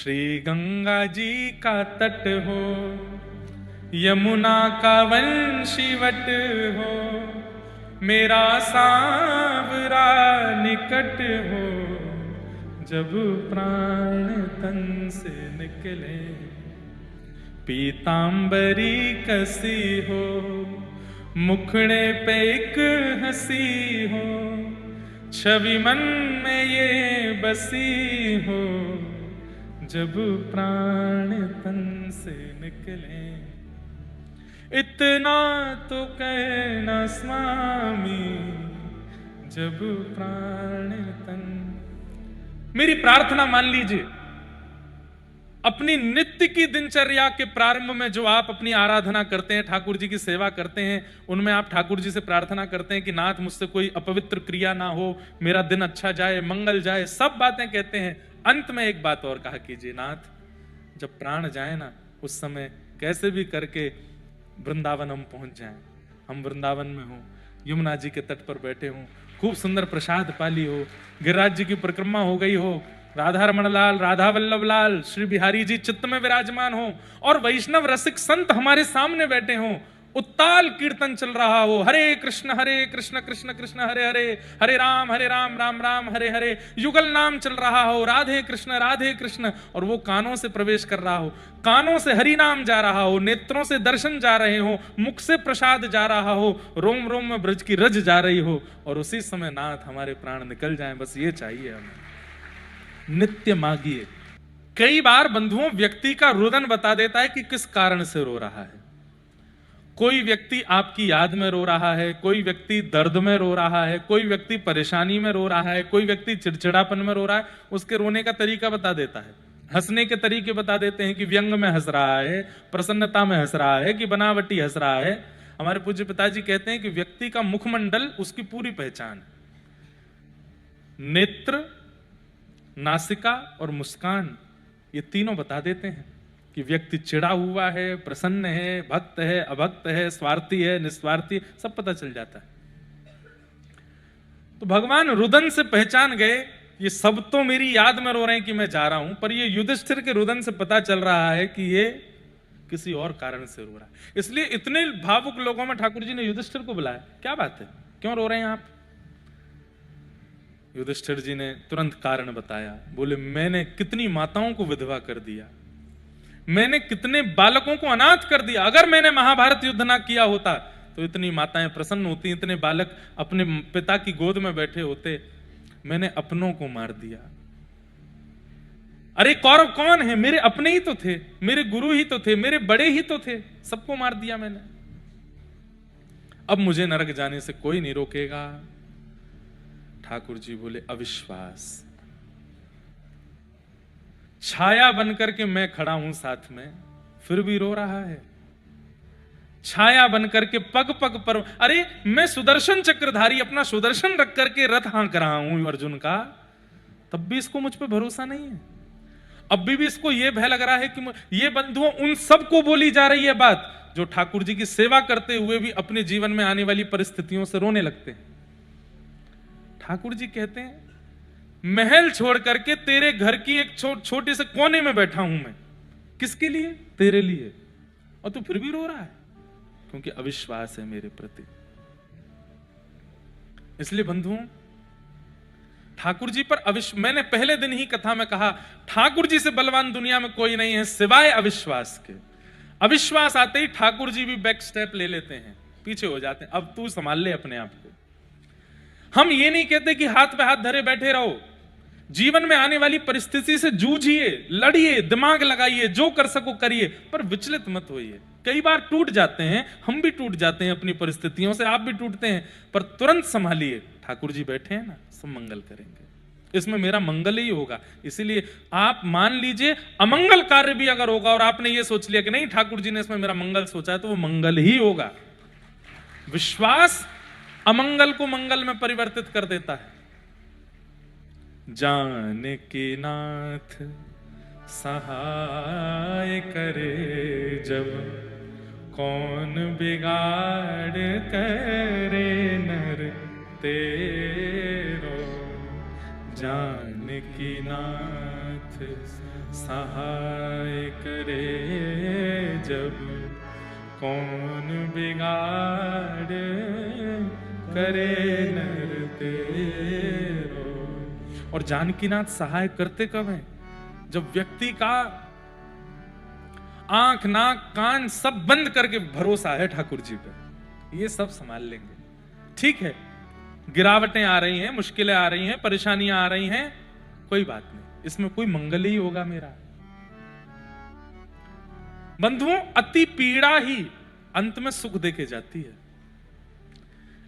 श्री गंगा जी का तट हो, यमुना का वंशीवट हो, मेरा सांवरा निकट हो, जब प्राण तन से निकले, पीतांबरी कसी हो, मुखड़े पे एक हंसी हो, छवि मन में ये बसी हो, जब प्राण तन से निकले। इतना तो कहना स्वामी, जब प्राण तन। मेरी प्रार्थना मान लीजिए, अपनी नित्य की दिनचर्या के प्रारंभ में जो आप अपनी आराधना करते हैं, ठाकुर जी की सेवा करते हैं, उनमें आप ठाकुर जी से प्रार्थना करते हैं कि नाथ मुझसे कोई अपवित्र क्रिया ना हो, मेरा दिन अच्छा जाए, मंगल जाए, सब बातें कहते हैं। अंत में एक बात और कहा कीजिए, नाथ जब प्राण जाए ना, उस समय कैसे भी करके वृंदावन हम पहुंच जाएं। हम वृंदावन में हो, यमुना जी के तट पर बैठे हों, खूब सुंदर प्रसाद पाली हो, गिरिराज जी की परिक्रमा हो गई हो, राधा रमण लाल, राधा वल्लभ लाल, श्री बिहारी जी चित्त में विराजमान हो, और वैष्णव रसिक संत हमारे सामने बैठे हों, उत्ताल कीर्तन चल रहा हो, हरे कृष्ण कृष्ण कृष्ण हरे हरे, हरे राम राम राम हरे हरे, युगल नाम चल रहा हो, राधे कृष्ण, और वो कानों से प्रवेश कर रहा हो, कानों से हरि नाम जा रहा हो, नेत्रों से दर्शन जा रहे हो, मुख से प्रसाद जा रहा हो, रोम रोम में ब्रज की रज जा रही हो, और उसी समय नाथ हमारे प्राण निकल जाएं, बस ये चाहिए हमें। नित्य मांगिए। कई बार बंधुओं, व्यक्ति का रुदन बता देता है कि किस कारण से रो रहा है। कोई व्यक्ति आपकी याद में रो रहा है, कोई व्यक्ति दर्द में रो रहा है, कोई व्यक्ति परेशानी में रो रहा है, कोई व्यक्ति चिड़चिड़ापन में रो रहा है, उसके रोने का तरीका बता देता है। हंसने के तरीके बता देते हैं कि व्यंग में हंस रहा है, प्रसन्नता में हंस रहा है, कि बनावटी हंस रहा है। हमारे पूज्य पिताजी कहते हैं कि व्यक्ति का मुखमंडल उसकी पूरी पहचान है। नेत्र, नासिका और मुस्कान, ये तीनों बता देते हैं कि व्यक्ति चिढ़ा हुआ है, प्रसन्न है, भक्त है, अभक्त है, स्वार्थी है, निस्वार्थी, सब पता चल जाता है। तो भगवान रुदन से पहचान गए, ये सब तो मेरी याद में रो रहे हैं कि मैं जा रहा हूं, पर ये युधिष्ठिर के रुदन से पता चल रहा है कि ये किसी और कारण से रो रहा है। इसलिए इतने भावुक लोगों में ठाकुर जी ने युधिष्ठिर को बुलाया। क्या बात है, क्यों रो रहे हैं आप? युधिष्ठिर जी ने तुरंत कारण बताया। बोले, मैंने कितनी माताओं को विधवा कर दिया, मैंने कितने बालकों को अनाथ कर दिया। अगर मैंने महाभारत युद्ध ना किया होता तो इतनी माताएं प्रसन्न होती, इतने बालक अपने पिता की गोद में बैठे होते। मैंने अपनों को मार दिया। अरे कौरव कौन है? मेरे अपने ही तो थे, मेरे गुरु ही तो थे, मेरे बड़े ही तो थे, सबको मार दिया मैंने। अब मुझे नरक जाने से कोई नहीं रोकेगा। ठाकुर जी बोले, अविश्वास। छाया बनकर के मैं खड़ा हूं साथ में, फिर भी रो रहा है। छाया बनकर के पग पग पर, अरे मैं सुदर्शन चक्रधारी अपना सुदर्शन रख करके रथ हाँक रहा हूं अर्जुन का, तब भी इसको मुझ पे भरोसा नहीं है। अब भी इसको यह भय लग रहा है कि ये बंधुओं, उन सबको बोली जा रही है बात जो ठाकुर जी की सेवा करते हुए भी अपने जीवन में आने वाली परिस्थितियों से रोने लगते हैं। ठाकुर जी कहते हैं, महल छोड़ करके तेरे घर की एक छोटे से कोने में बैठा हूं मैं, किसके लिए? तेरे लिए, और तू फिर भी रो रहा है, क्योंकि अविश्वास है मेरे प्रति। इसलिए बंधुओं, ठाकुर जी पर मैंने पहले दिन ही कथा में कहा, ठाकुर जी से बलवान दुनिया में कोई नहीं है सिवाय अविश्वास के। अविश्वास आते ही ठाकुर जी भी बैक स्टेप ले लेते हैं, पीछे हो जाते हैं। अब तू संभाल ले अपने आप को। हम ये नहीं कहते कि हाथ पे हाथ धरे बैठे रहो, जीवन में आने वाली परिस्थिति से जूझिए, लड़िए, दिमाग लगाइए, जो कर सको करिए, पर विचलित मत होइए। कई बार टूट जाते हैं, हम भी टूट जाते हैं अपनी परिस्थितियों से, आप भी टूटते हैं, पर तुरंत संभालिए। ठाकुर जी बैठे हैं ना, सब मंगल करेंगे, इसमें मेरा मंगल ही होगा। इसीलिए आप मान लीजिए, अमंगल कार्य भी अगर होगा और आपने ये सोच लिया कि नहीं ठाकुर जी ने इसमें मेरा मंगल सोचा है, तो वो मंगल ही होगा। विश्वास अमंगल को मंगल में परिवर्तित कर देता है। जानकी नाथ सहाय करे जब, कौन बिगाड़ करे नर तेरो। जानकी नाथ सहाय करे जब कौन बिगाड़ करे नर तेरो। और जानकीनाथ सहाय करते कब है? जब व्यक्ति का आंख नाक कान सब बंद करके भरोसा है ठाकुर जी पे, ये सब संभाल लेंगे। ठीक है, गिरावटें आ रही हैं, मुश्किलें आ रही हैं, परेशानियां आ रही हैं, कोई बात नहीं, इसमें कोई मंगल ही होगा मेरा। बंधुओं, अति पीड़ा ही अंत में सुख देके जाती है।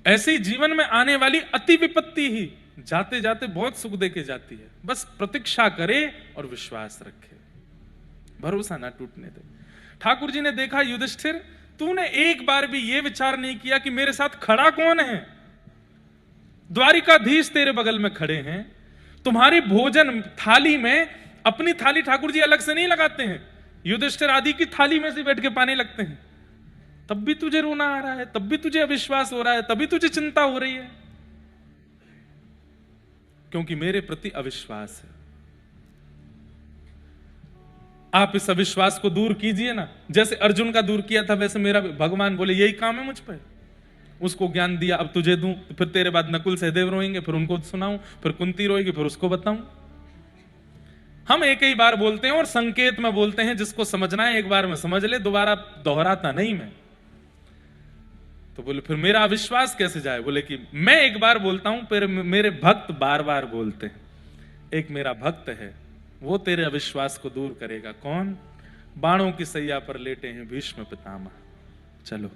ऐसे ही जीवन में आने वाली अति विपत्ति ही जाते जाते बहुत सुख देके जाती है। बस प्रतीक्षा करे और विश्वास रखे, भरोसा ना टूटने दे। ठाकुर जी ने देखा, युधिष्ठिर तूने एक बार भी यह विचार नहीं किया कि मेरे साथ खड़ा कौन है। द्वारिकाधीश तेरे बगल में खड़े हैं, तुम्हारी भोजन थाली में अपनी थाली ठाकुर जी अलग से नहीं लगाते हैं, युधिष्ठिर आदि की थाली में से बैठ के पाने लगते हैं। तब भी तुझे रोना आ रहा है, तब भी तुझे अविश्वास हो रहा है, तभी तुझे चिंता हो रही है, क्योंकि मेरे प्रति अविश्वास है। आप इस अविश्वास को दूर कीजिए ना, जैसे अर्जुन का दूर किया था वैसे मेरा भगवान बोले यही काम है मुझ पर। उसको ज्ञान दिया, अब तुझे दूं, तो फिर तेरे बाद नकुल सहदेव रोएंगे, फिर उनको सुनाऊं, फिर कुंती रोएगी, फिर उसको बताऊं। हम एक ही बार बोलते हैं और संकेत में बोलते हैं, जिसको समझना है एक बार में समझ ले, दोबारा दोहराता नहीं मैं। तो बोले फिर मेरा अविश्वास कैसे जाए? बोले कि मैं एक बार बोलता हूं, फिर मेरे भक्त बार बार बोलते हैं। एक मेरा भक्त है, वो तेरे अविश्वास को दूर करेगा। कौन? बाणों की सैया पर लेटे हैं भीष्म पितामह। चलो,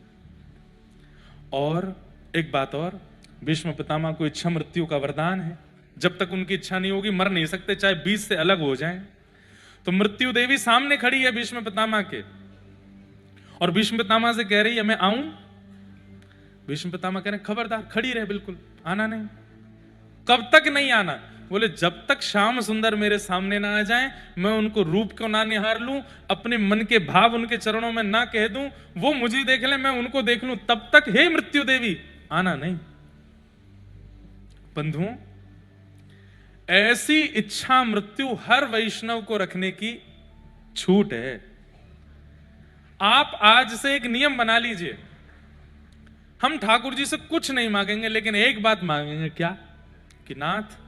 और एक बात और, भीष्म पितामह को इच्छा मृत्यु का वरदान है। जब तक उनकी इच्छा नहीं होगी मर नहीं सकते, चाहे 20 से अलग हो जाएं। तो मृत्यु देवी सामने खड़ी है भीष्म पितामह के, और भीष्म पितामह से कह रही है मैं आऊं। भीष्म पितामह कह रहे हैं खबरदार, खड़ी रहे, बिल्कुल आना नहीं। कब तक नहीं आना? बोले जब तक श्याम सुंदर मेरे सामने ना आ जाएं, मैं उनको रूप को ना निहार लूं, अपने मन के भाव उनके चरणों में ना कह दूं, वो मुझे देख ले मैं उनको देख लूं, तब तक हे मृत्यु देवी आना नहीं। बंधुओं, ऐसी इच्छा मृत्यु हर वैष्णव को रखने की छूट है। आप आज से एक नियम बना लीजिए, हम ठाकुर जी से कुछ नहीं मांगेंगे, लेकिन एक बात मांगेंगे, क्या? कि नाथ,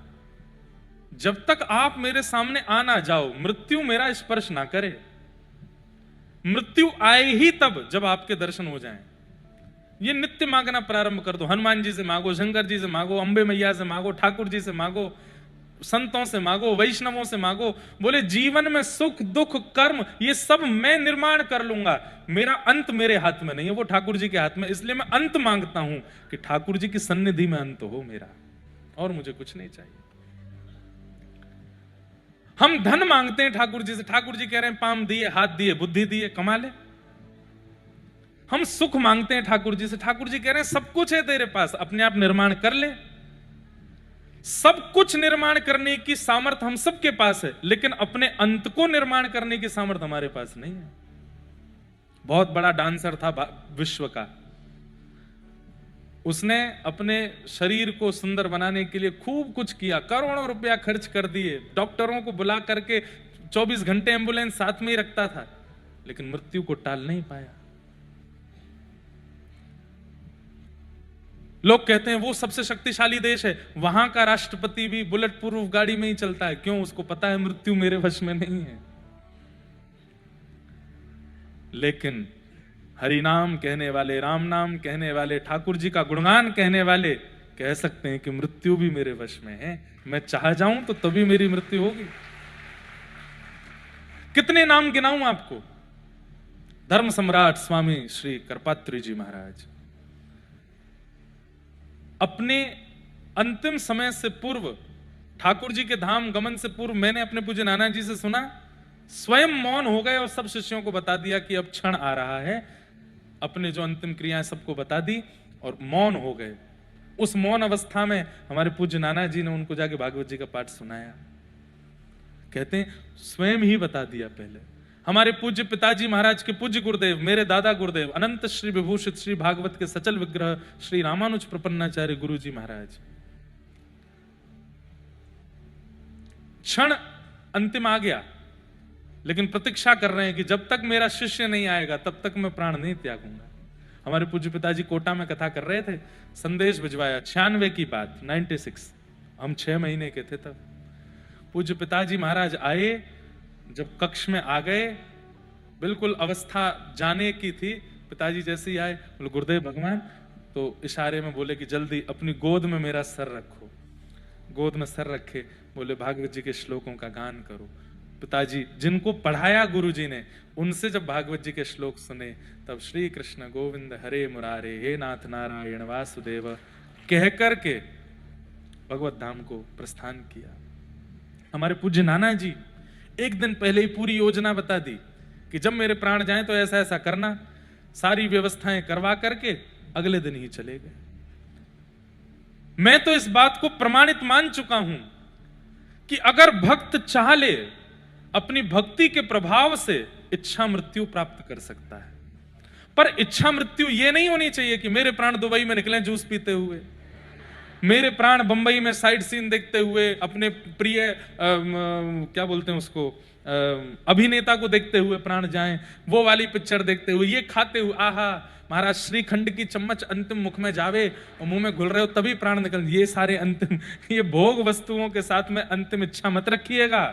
जब तक आप मेरे सामने आ ना जाओ, मृत्यु मेरा स्पर्श ना करे। मृत्यु आए ही तब जब आपके दर्शन हो जाएं। ये नित्य मांगना प्रारंभ कर दो। हनुमान जी से मांगो, शंकर जी से मांगो, अंबे मैया से मांगो, ठाकुर जी से मांगो, संतों से मांगो, वैष्णवों से मांगो। बोले जीवन में सुख दुख कर्म ये सब मैं निर्माण कर लूंगा, मेरा अंत मेरे हाथ में नहीं है, वो ठाकुर जी के हाथ में। इसलिए मैं अंत मांगता हूं कि ठाकुर जी की सन्निधि में अंत हो मेरा, और मुझे कुछ नहीं चाहिए। हम धन मांगते हैं ठाकुर जी से, ठाकुर जी कह रहे हैं पाम दिए, हाथ दिए, बुद्धि दिए, कमा ले। हम सुख मांगते हैं ठाकुर जी से, ठाकुर जी कह रहे हैं सब कुछ है तेरे पास, अपने आप निर्माण कर ले। सब कुछ निर्माण करने की सामर्थ्य हम सबके पास है, लेकिन अपने अंत को निर्माण करने की सामर्थ्य हमारे पास नहीं है। बहुत बड़ा डांसर था विश्व का, उसने अपने शरीर को सुंदर बनाने के लिए खूब कुछ किया, करोड़ों रुपया खर्च कर दिए, डॉक्टरों को बुला करके 24 घंटे एम्बुलेंस साथ में ही रखता था, लेकिन मृत्यु को टाल नहीं पाया। लोग कहते हैं वो सबसे शक्तिशाली देश है, वहां का राष्ट्रपति भी बुलेट प्रूफ गाड़ी में ही चलता है। क्यों? उसको पता है मृत्यु मेरे वश में नहीं है। लेकिन हरि नाम कहने वाले, राम नाम कहने वाले, ठाकुर जी का गुणगान कहने वाले कह सकते हैं कि मृत्यु भी मेरे वश में है, मैं चाह जाऊं तो तभी मेरी मृत्यु होगी। कितने नाम गिनाऊं आपको? धर्म सम्राट स्वामी श्री करपात्री जी महाराज अपने अंतिम समय से पूर्व, ठाकुर जी के धाम गमन से पूर्व, मैंने अपने पूज्य नाना जी से सुना, स्वयं मौन हो गए और सब शिष्यों को बता दिया कि अब क्षण आ रहा है। अपने जो अंतिम क्रियाएं सबको बता दी और मौन हो गए। उस मौन अवस्था में हमारे पूज्य नाना जी ने उनको जाके भागवत जी का पाठ सुनाया। कहते हैं स्वयं ही बता दिया पहले। हमारे पूज्य पिताजी महाराज के पूज्य गुरुदेव, मेरे दादा गुरुदेव, अनंत श्री विभूषित श्री भागवत के सचल विग्रह श्री रामानुज प्रपन्नाचार्य गुरु जी महाराज, क्षण अंतिम आ गया, लेकिन प्रतीक्षा कर रहे हैं कि जब तक मेरा शिष्य नहीं आएगा तब तक मैं प्राण नहीं त्यागूंगा। हमारे पूज्य पिताजी कोटा में कथा कर रहे थे, संदेश भिजवाया 96 की बात, 96, हम 6 महीने के थे तब। पूज्य पिताजी महाराज आए, जब कक्ष में आ गए, बिल्कुल अवस्था जाने की थी, पिताजी जैसे ही आए बोले गुरुदेव भगवान, तो इशारे में बोले कि जल्दी अपनी गोद में मेरा सर रखो। गोद में सर रखे, बोले भागवत जी के श्लोकों का गान करो। पिताजी जिनको पढ़ाया गुरुजी ने, उनसे जब भागवत जी के श्लोक सुने, तब श्री कृष्ण गोविंद हरे मुरारे, हे नाथ नारायण वासुदेव कह करके भगवत धाम को प्रस्थान किया। हमारे पूज्य नाना जी एक दिन पहले ही पूरी योजना बता दी कि जब मेरे प्राण जाएं तो ऐसा ऐसा करना, सारी व्यवस्थाएं करवा करके अगले दिन ही चले गए। मैं तो इस बात को प्रमाणित मान चुका हूं कि अगर भक्त चाह ले, अपनी भक्ति के प्रभाव से इच्छा मृत्यु प्राप्त कर सकता है। पर इच्छा मृत्यु यह नहीं होनी चाहिए कि मेरे प्राण दुबई में निकले जूस पीते हुए, मेरे प्राण बंबई में साइड सीन देखते हुए, अपने प्रिय क्या बोलते हैं उसको, अभिनेता को देखते हुए प्राण जाएं, वो वाली पिक्चर देखते हुए, ये खाते हुए, आहा महाराज श्रीखंड की चम्मच अंतिम मुख में जावे और मुंह में घुल रहे हो तभी प्राण निकल, ये सारे अंतिम, ये भोग वस्तुओं के साथ में अंतिम इच्छा मत रखिएगा।